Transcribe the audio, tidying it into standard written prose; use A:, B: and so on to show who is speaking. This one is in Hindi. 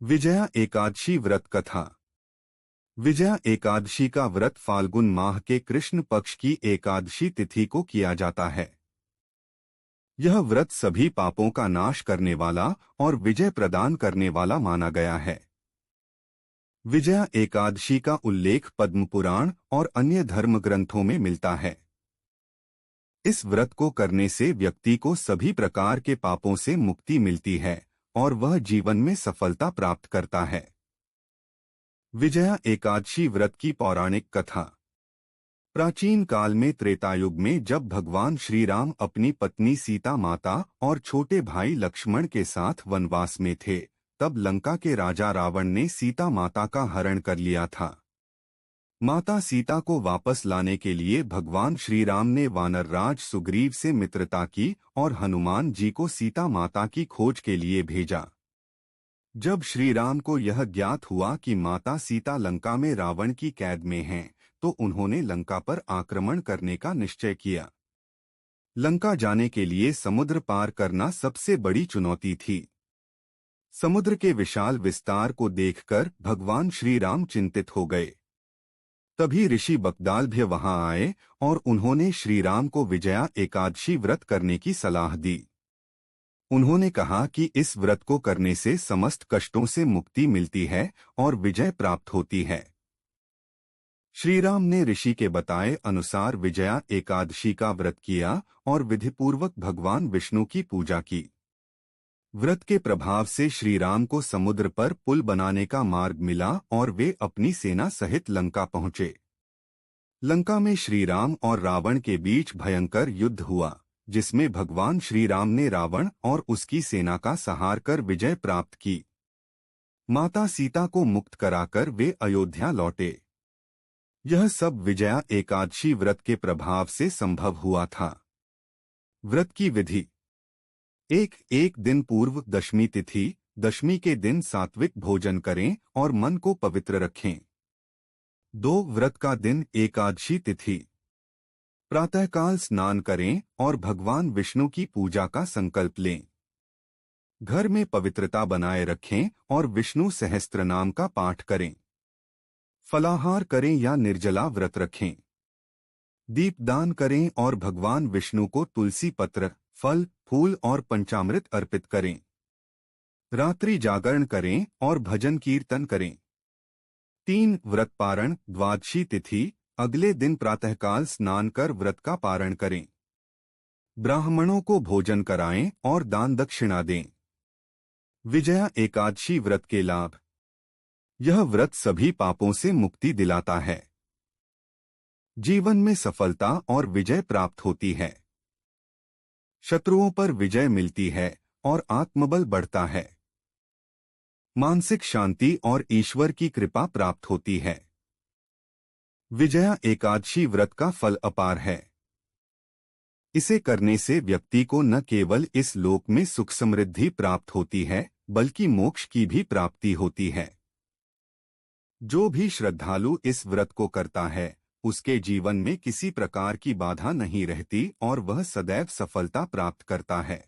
A: विजया एकादशी व्रत कथा। विजया एकादशी का व्रत फाल्गुन माह के कृष्ण पक्ष की एकादशी तिथि को किया जाता है। यह व्रत सभी पापों का नाश करने वाला और विजय प्रदान करने वाला माना गया है। विजया एकादशी का उल्लेख पद्म पुराण और अन्य धर्म ग्रंथों में मिलता है। इस व्रत को करने से व्यक्ति को सभी प्रकार के पापों से मुक्ति मिलती है और वह जीवन में सफलता प्राप्त करता है। विजया एकादशी व्रत की पौराणिक कथा। प्राचीन काल में त्रेतायुग में जब भगवान श्री राम अपनी पत्नी सीता माता और छोटे भाई लक्ष्मण के साथ वनवास में थे, तब लंका के राजा रावण ने सीता माता का हरण कर लिया था। माता सीता को वापस लाने के लिए भगवान श्री राम ने वानरराज सुग्रीव से मित्रता की और हनुमान जी को सीता माता की खोज के लिए भेजा। जब श्री राम को यह ज्ञात हुआ कि माता सीता लंका में रावण की कैद में हैं, तो उन्होंने लंका पर आक्रमण करने का निश्चय किया। लंका जाने के लिए समुद्र पार करना सबसे बड़ी चुनौती थी। समुद्र के विशाल विस्तार को देखकर भगवान श्री राम चिंतित हो गए। तभी ऋषि बकदाल भी वहां आए और उन्होंने श्री राम को विजया एकादशी व्रत करने की सलाह दी। उन्होंने कहा कि इस व्रत को करने से समस्त कष्टों से मुक्ति मिलती है और विजय प्राप्त होती है। श्री राम ने ऋषि के बताए अनुसार विजया एकादशी का व्रत किया और विधिपूर्वक भगवान विष्णु की पूजा की। व्रत के प्रभाव से श्री राम को समुद्र पर पुल बनाने का मार्ग मिला और वे अपनी सेना सहित लंका पहुंचे। लंका में श्री राम और रावण के बीच भयंकर युद्ध हुआ, जिसमें भगवान श्री राम ने रावण और उसकी सेना का संहार कर विजय प्राप्त की। माता सीता को मुक्त कराकर वे अयोध्या लौटे। यह सब विजया एकादशी व्रत के प्रभाव से संभव हुआ था। व्रत की विधि। एक दिन पूर्व दशमी तिथि, दशमी के दिन सात्विक भोजन करें और मन को पवित्र रखें। 2 व्रत का दिन एकादशी तिथि। प्रातःकाल स्नान करें और भगवान विष्णु की पूजा का संकल्प लें। घर में पवित्रता बनाए रखें और विष्णु सहस्त्रनाम का पाठ करें। फलाहार करें या निर्जला व्रत रखें। दीपदान करें और भगवान विष्णु को तुलसी पत्र, फल, फूल और पंचामृत अर्पित करें। रात्रि जागरण करें और भजन कीर्तन करें। 3 व्रत पारण। द्वादशी तिथि, अगले दिन प्रातःकाल स्नान कर व्रत का पारण करें। ब्राह्मणों को भोजन कराएं और दान दक्षिणा दें। विजया एकादशी व्रत के लाभ। यह व्रत सभी पापों से मुक्ति दिलाता है। जीवन में सफलता और विजय प्राप्त होती है। शत्रुओं पर विजय मिलती है और आत्मबल बढ़ता है। मानसिक शांति और ईश्वर की कृपा प्राप्त होती है। विजया एकादशी व्रत का फल अपार है। इसे करने से व्यक्ति को न केवल इस लोक में सुख समृद्धि प्राप्त होती है, बल्कि मोक्ष की भी प्राप्ति होती है। जो भी श्रद्धालु इस व्रत को करता है, उसके जीवन में किसी प्रकार की बाधा नहीं रहती और वह सदैव सफलता प्राप्त करता है।